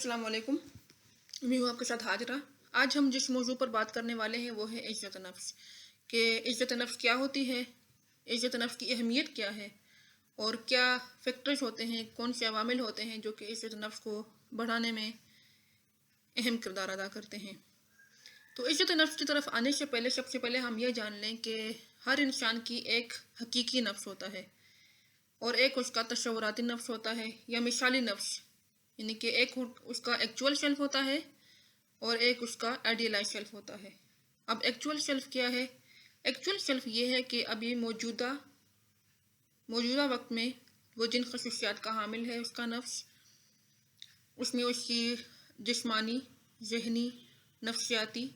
السلام علیکم، میں ہوں آپ کے ساتھ حاجرہ۔ آج ہم جس موضوع پر بات کرنے والے ہیں وہ ہے عزت نفس، کہ عزت نفس کیا ہوتی ہے، عزت نفس کی اہمیت کیا ہے اور کیا فیکٹرز ہوتے ہیں، کون سے عوامل ہوتے ہیں جو کہ عزت نفس کو بڑھانے میں اہم کردار ادا کرتے ہیں۔ تو عزت نفس کی طرف آنے سے پہلے سب سے پہلے ہم یہ جان لیں کہ ہر انسان کی ایک حقیقی نفس ہوتا ہے اور ایک اس کا تصوراتی نفس ہوتا ہے یا مثالی نفس، یعنی کہ ایک اس کا ایکچول سیلف ہوتا ہے اور ایک اس کا آئیڈیلائز سیلف ہوتا ہے۔ اب ایکچول سیلف کیا ہے؟ ایکچول سیلف یہ ہے کہ ابھی موجودہ وقت میں وہ جن خصوصیات کا حامل ہے اس کا نفس، اس میں اس کی جسمانی، ذہنی، نفسیاتی،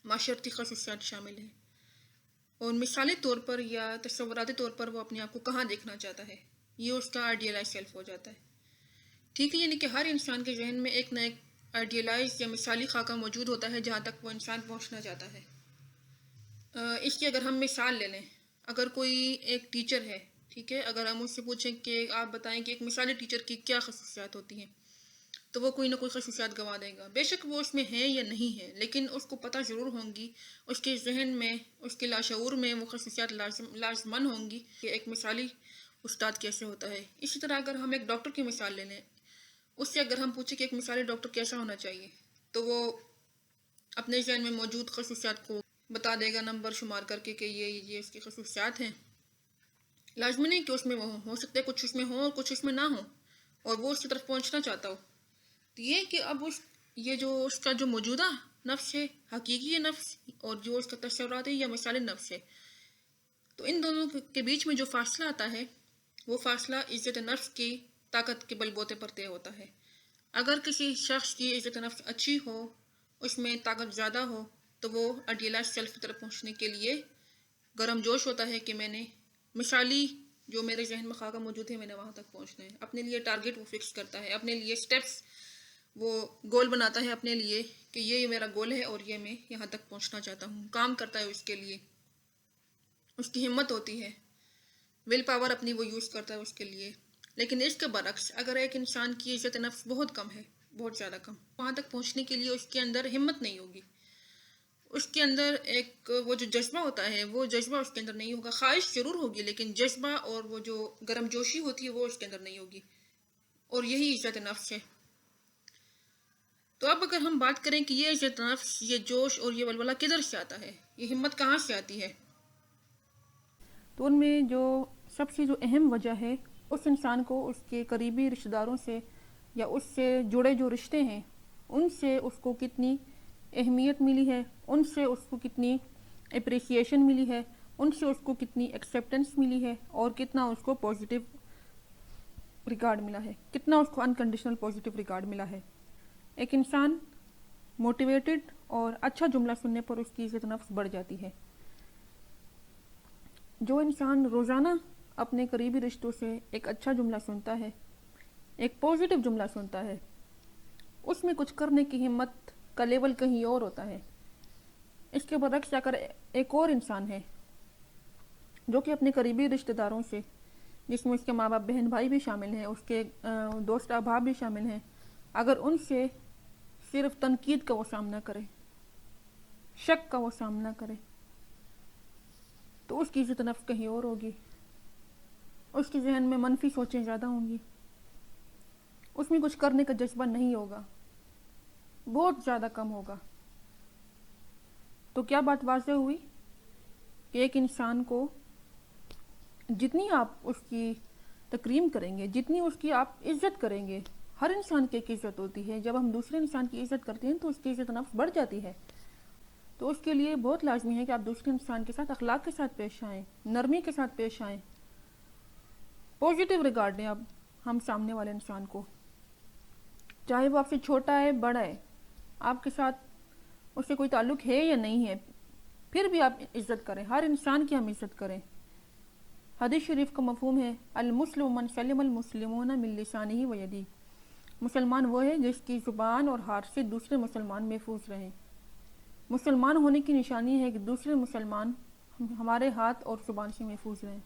معاشرتی خصوصیات شامل ہیں، اور مثالی طور پر یا تصوراتی طور پر وہ اپنے آپ کو کہاں دیکھنا چاہتا ہے، یہ اس کا آئیڈیلائز سیلف ہو جاتا ہے۔ ٹھیک ہے، یعنی کہ ہر انسان کے ذہن میں ایک نہ ایک آئیڈیلائز یا مثالی خاکہ موجود ہوتا ہے جہاں تک وہ انسان پہنچنا چاہتا ہے۔ اس کی اگر ہم مثال لے لیں، اگر کوئی ایک ٹیچر ہے، ٹھیک ہے، اگر ہم اس سے پوچھیں کہ آپ بتائیں کہ ایک مثالی ٹیچر کی کیا خصوصیات ہوتی ہیں، تو وہ کوئی نہ کوئی خصوصیات گنوا دے گا۔ بے شک وہ اس میں ہے یا نہیں ہے، لیکن اس کو پتہ ضرور ہوں گی، اس کے ذہن میں، اس کے لاشعور میں وہ خصوصیات لازماً ہوں گی کہ ایک مثالی استاد کیسے ہوتا ہے۔ اسی طرح اگر ہم ایک ڈاکٹر کی مثال لے لیں، اس سے اگر ہم پوچھیں کہ ایک مثالی ڈاکٹر کیسا ہونا چاہیے، تو وہ اپنے ذہن میں موجود خصوصیات کو بتا دے گا نمبر شمار کر کے کہ یہ اس کی خصوصیات ہیں۔ لازمی نہیں کہ اس میں وہ ہو سکتے کچھ اس میں ہوں اور کچھ اس میں نہ ہوں اور وہ اس کی طرف پہنچنا چاہتا ہو۔ تو یہ کہ اب یہ جو اس کا جو موجودہ نفس ہے، حقیقی نفس، اور جو اس کا تصوراتی یا مثالی نفس ہے، تو ان دونوں کے بیچ میں جو فاصلہ آتا ہے وہ فاصلہ عزت نفس کی طاقت کے بل بوتے پر طے ہوتا ہے۔ اگر کسی شخص کی عزت نفس اچھی ہو، اس میں طاقت زیادہ ہو، تو وہ آئیڈیلائز سیلف کی طرف پہنچنے کے لیے گرم جوش ہوتا ہے کہ میں نے مثالی جو میرے ذہن میں خاکہ موجود ہے میں نے وہاں تک پہنچنا ہے۔ اپنے لیے ٹارگٹ وہ فکس کرتا ہے، اپنے لیے سٹیپس وہ گول بناتا ہے اپنے لیے کہ یہ میرا گول ہے اور یہ میں یہاں تک پہنچنا چاہتا ہوں، کام کرتا ہے اس کے لیے، اس کی ہمت ہوتی ہے، ول پاور اپنی وہ یوز کرتا ہے اس کے لیے۔ لیکن اس کے برعکس اگر ایک انسان کی عزت نفس بہت کم ہے، بہت زیادہ کم، وہاں تک پہنچنے کے لیے اس کے اندر ہمت نہیں ہوگی، اس کے اندر ایک وہ جو جذبہ ہوتا ہے وہ جذبہ اس کے اندر نہیں ہوگا، خواہش ضرور ہوگی لیکن جذبہ اور وہ جو گرم جوشی ہوتی ہے وہ اس کے اندر نہیں ہوگی، اور یہی عزت نفس ہے۔ تو اب اگر ہم بات کریں کہ یہ عزت نفس، یہ جوش اور یہ ولولہ کدھر سے آتا ہے، یہ ہمت کہاں سے آتی ہے، تو ان میں جو سب سے جو اہم وجہ ہے، اس انسان کو اس کے قریبی رشتہ داروں سے یا اس سے جڑے جو رشتے ہیں ان سے اس کو کتنی اہمیت ملی ہے، ان سے اس کو کتنی اپریسیشن ملی ہے، ان سے اس کو کتنی ایکسیپٹنس ملی ہے، اور کتنا اس کو پازیٹیو ریگارڈ ملا ہے، کتنا اس کو انکنڈیشنل پازیٹیو ریگارڈ ملا ہے۔ ایک انسان موٹیویٹڈ اور اچھا جملہ سننے پر اس کی عزت نفس بڑھ جاتی ہے۔ جو انسان روزانہ اپنے قریبی رشتوں سے ایک اچھا جملہ سنتا ہے، ایک پازیٹیو جملہ سنتا ہے، اس میں کچھ کرنے کی ہمت کا لیول کہیں اور ہوتا ہے۔ اس کے برعکس اگر ایک اور انسان ہے جو کہ اپنے قریبی رشتہ داروں سے، جس میں اس کے ماں باپ بہن بھائی بھی شامل ہیں، اس کے دوست احباب بھی شامل ہیں، اگر ان سے صرف تنقید کا وہ سامنا کرے، شک کا وہ سامنا کرے، تو اس کی عزت نفس کہیں اور ہوگی، اس کے ذہن میں منفی سوچیں زیادہ ہوں گی، اس میں کچھ کرنے کا جذبہ نہیں ہوگا، بہت زیادہ کم ہوگا۔ تو کیا بات واضح ہوئی کہ ایک انسان کو جتنی آپ اس کی تکریم کریں گے، جتنی اس کی آپ عزت کریں گے، ہر انسان کی ایک عزت ہوتی ہے، جب ہم دوسرے انسان کی عزت کرتے ہیں تو اس کی عزت نفس بڑھ جاتی ہے۔ تو اس کے لیے بہت لازمی ہے کہ آپ دوسرے انسان کے ساتھ اخلاق کے ساتھ پیش آئیں، نرمی کے ساتھ پیش آئیں، پازیٹیو ریگارڈ دیں اب ہم سامنے والے انسان کو، چاہے وہ آپ سے چھوٹا ہے بڑا ہے، آپ کے ساتھ اس سے کوئی تعلق ہے یا نہیں ہے، پھر بھی آپ عزت کریں، ہر انسان کی ہم عزت کریں۔ حدیث شریف کا مفہوم ہے المسلم من سلم المسلمون من لسانہ و یدہ، مسلمان وہ ہے جس کی زبان اور ہاتھ سے دوسرے مسلمان محفوظ رہیں۔ مسلمان ہونے کی نشانی ہے کہ دوسرے مسلمان ہمارے ہاتھ اور زبان سے محفوظ رہیں۔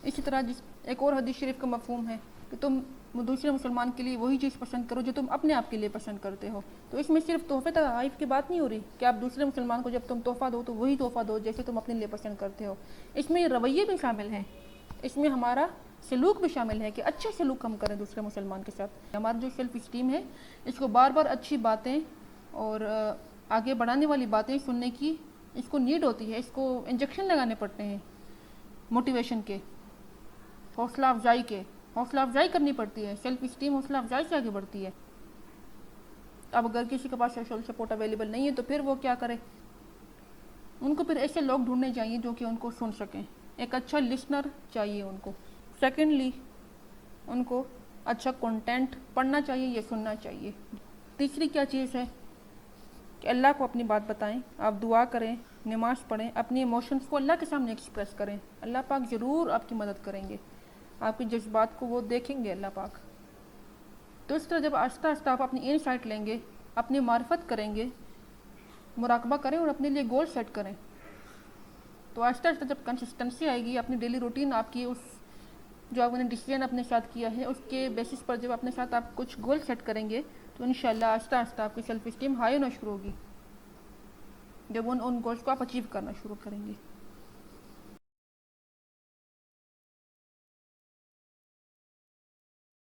اسی طرح ایک اور حدیث شریف کا مفہوم ہے کہ تم وہ دوسرے مسلمان کے لیے وہی چیز پسند کرو جو تم اپنے آپ کے لیے پسند کرتے ہو. تو اس میں صرف تحفے تحائف کی بات نہیں ہو رہی کہ آپ دوسرے مسلمان کو جب تم تحفہ دو تو وہی تحفہ دو جیسے تم اپنے لیے پسند کرتے ہو. اس میں رویے بھی شامل ہیں, اس میں ہمارا سلوک بھی شامل ہے کہ اچھا سلوک ہم کریں دوسرے مسلمان کے ساتھ. ہمارا جو سیلف اسٹیم ہے اس کو بار بار اچھی باتیں اور آگے بڑھانے والی باتیں سننے کی اس کو نیڈ ہوتی ہے, اس کو انجیکشن لگانے پڑتے ہیں موٹیویشن کے, حوصلہ افزائی کے, حوصلہ افزائی کرنی پڑتی ہے. سیلف اسٹیم حوصلہ افزائی سے آگے بڑھتی ہے. اب اگر کسی کے پاس سوشل سپورٹ اویلیبل نہیں ہے تو پھر وہ کیا کرے, ان کو پھر ایسے لوگ ڈھونڈنے چاہیے جو کہ ان کو سن سکیں. ایک اچھا لسنر چاہیے ان کو. سیکنڈلی ان کو اچھا کنٹینٹ پڑھنا چاہیے یا سننا چاہیے. تیسری کیا چیز ہے کہ اللہ کو اپنی بات بتائیں, آپ دعا کریں, نماز پڑھیں, اپنی ایموشنز کو اللہ کے سامنے ایکسپریس کریں. اللہ پاک ضرور آپ کی مدد کریں گے, آپ کے جذبات کو وہ دیکھیں گے اللہ پاک. تو اس طرح جب آہستہ آہستہ آپ اپنی انسائٹ لیں گے, اپنی معرفت کریں گے, مراقبہ کریں اور اپنے لیے گول سیٹ کریں, تو آہستہ آہستہ جب کنسسٹنسی آئے گی, اپنی ڈیلی روٹین آپ کی اس جو آپ نے ڈیسیجن اپنے ساتھ کیا ہے اس کے بیسس پر جب اپنے ساتھ آپ کچھ گول سیٹ کریں گے تو انشاءاللہ آہستہ آہستہ آپ کی سیلف اسٹیم ہائی ہونا شروع ہوگی جب ان گولز کو آپ اچیو کرنا شروع کریں گے.